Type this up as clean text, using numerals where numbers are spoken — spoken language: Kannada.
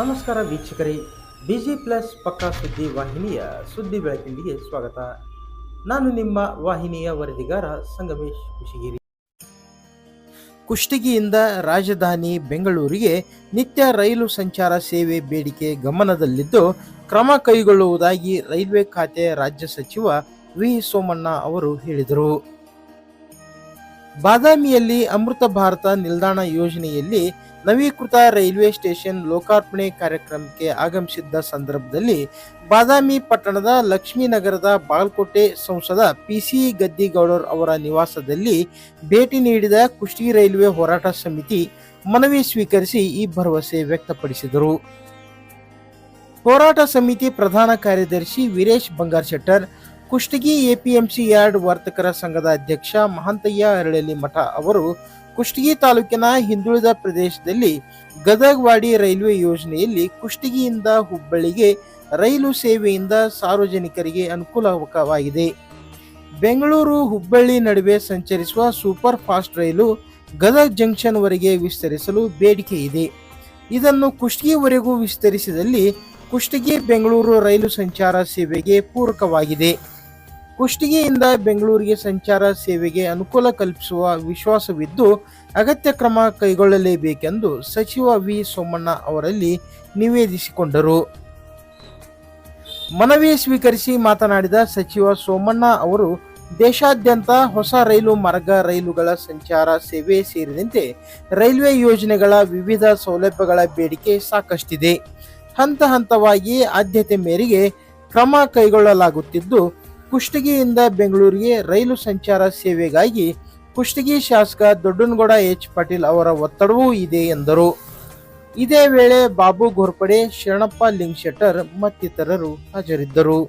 ನಮಸ್ಕಾರ ವೀಕ್ಷಕರೇ, ಬಿಜಿ ಪ್ಲಸ್ ಪಕ್ಕಾ ಸುದ್ದಿ ವಾಹಿನಿಯ ಸುದ್ದಿ ಬೆಳಕಿಂಡಿಗೆ ಸ್ವಾಗತ. ನಾನು ನಿಮ್ಮ ವಾಹಿನಿಯ ವರದಿಗಾರ ಸಂಗಮೇಶ್ ಕುಶಿಗಿರಿ. ಕುಷ್ಟಗಿಯಿಂದ ರಾಜಧಾನಿ ಬೆಂಗಳೂರಿಗೆ ನಿತ್ಯ ರೈಲು ಸಂಚಾರ ಸೇವೆ ಬೇಡಿಕೆ ಗಮನದಲ್ಲಿದ್ದು ಕ್ರಮ ಕೈಗೊಳ್ಳುವುದಾಗಿ ರೈಲ್ವೆ ಖಾತೆ ರಾಜ್ಯ ಸಚಿವ ವಿ ಸೋಮಣ್ಣ ಅವರು ಹೇಳಿದರು. ಬಾದಾಮಿಯಲ್ಲಿ ಅಮೃತ ಭಾರತ ನಿಲ್ದಾಣ ಯೋಜನೆಯಲ್ಲಿ ನವೀಕೃತ ರೈಲ್ವೆ ಸ್ಟೇಷನ್ ಲೋಕಾರ್ಪಣೆ ಕಾರ್ಯಕ್ರಮಕ್ಕೆ ಆಗಮಿಸಿದ್ದ ಸಂದರ್ಭದಲ್ಲಿ ಬಾದಾಮಿ ಪಟ್ಟಣದ ಲಕ್ಷ್ಮೀನಗರದ ಬಾಗಲಕೋಟೆ ಸಂಸದ ಪಿಸಿ ಗದ್ದಿಗೌಡರ್ ಅವರ ನಿವಾಸದಲ್ಲಿ ಭೇಟಿ ನೀಡಿದ ಕುಷ್ಟಗಿ ರೈಲ್ವೆ ಹೋರಾಟ ಸಮಿತಿ ಮನವಿ ಸ್ವೀಕರಿಸಿ ಈ ಭರವಸೆ ವ್ಯಕ್ತಪಡಿಸಿದರು. ಹೋರಾಟ ಸಮಿತಿ ಪ್ರಧಾನ ಕಾರ್ಯದರ್ಶಿ ವೀರೇಶ್ ಬಂಗಾರಶೆಟ್ಟರ್, ಕುಷ್ಟಗಿ ಎಪಿಎಂಸಿ ಯಾರ್ಡ್ ವರ್ತಕರ ಸಂಘದ ಅಧ್ಯಕ್ಷ ಮಹಾಂತಯ್ಯ ಅರಳಲಿ ಮಠ ಅವರು ಕುಷ್ಟಗಿ ತಾಲೂಕಿನ ಹಿಂದುಳಿದ ಪ್ರದೇಶದಲ್ಲಿ ಗದಗವಾಡಿ ರೈಲ್ವೆ ಯೋಜನೆಯಲ್ಲಿ ಕುಷ್ಟಗಿಯಿಂದ ಹುಬ್ಬಳ್ಳಿಗೆ ರೈಲು ಸೇವೆಯಿಂದ ಸಾರ್ವಜನಿಕರಿಗೆ ಅನುಕೂಲವಾಗಿದೆ. ಬೆಂಗಳೂರು ಹುಬ್ಬಳ್ಳಿ ನಡುವೆ ಸಂಚರಿಸುವ ಸೂಪರ್ ಫಾಸ್ಟ್ ರೈಲು ಗದಗ ಜಂಕ್ಷನ್ ವರೆಗೆ ವಿಸ್ತರಿಸಲು ಬೇಡಿಕೆ ಇದೆ. ಇದನ್ನು ಕುಷ್ಟಗಿವರೆಗೂ ವಿಸ್ತರಿಸಿದಲ್ಲಿ ಕುಷ್ಟಗಿ ಬೆಂಗಳೂರು ರೈಲು ಸಂಚಾರ ಸೇವೆಗೆ ಪೂರಕವಾಗಿದೆ. ಕುಷ್ಟಗಿಯಿಂದ ಬೆಂಗಳೂರಿಗೆ ಸಂಚಾರ ಸೇವೆಗೆ ಅನುಕೂಲ ಕಲ್ಪಿಸುವ ವಿಶ್ವಾಸವಿದ್ದು ಅಗತ್ಯ ಕ್ರಮ ಕೈಗೊಳ್ಳಲೇಬೇಕೆಂದು ಸಚಿವ ವಿ ಸೋಮಣ್ಣ ಅವರಲ್ಲಿ ನಿವೇದಿಸಿಕೊಂಡರು. ಮನವಿ ಸ್ವೀಕರಿಸಿ ಮಾತನಾಡಿದ ಸಚಿವ ಸೋಮಣ್ಣ ಅವರು, ದೇಶಾದ್ಯಂತ ಹೊಸ ರೈಲು ಮಾರ್ಗ, ರೈಲುಗಳ ಸಂಚಾರ ಸೇವೆ ಸೇರಿದಂತೆ ರೈಲ್ವೆ ಯೋಜನೆಗಳ ವಿವಿಧ ಸೌಲಭ್ಯಗಳ ಬೇಡಿಕೆ ಸಾಕಷ್ಟಿದೆ. ಹಂತ ಹಂತವಾಗಿ ಆದ್ಯತೆ ಮೇರೆಗೆ ಕ್ರಮ ಕೈಗೊಳ್ಳಲಾಗುತ್ತಿದ್ದು ಕುಷ್ಟಗಿಯಿಂದ ಬೆಂಗಳೂರಿಗೆ ರೈಲು ಸಂಚಾರ ಸೇವೆಗಾಗಿ ಕುಷ್ಟಗಿ ಶಾಸಕ ದೊಡ್ಡನಗೌಡ ಎಚ್ ಪಾಟೀಲ್ ಅವರ ಒತ್ತಡವೂ ಇದೆ ಎಂದರು. ಇದೇ ವೇಳೆ ಬಾಬು ಘೋರ್ಪಡೆ, ಶರಣಪ್ಪ ಲಿಂಗಶೆಟ್ಟರ್ ಮತ್ತಿತರರು ಹಾಜರಿದ್ದರು.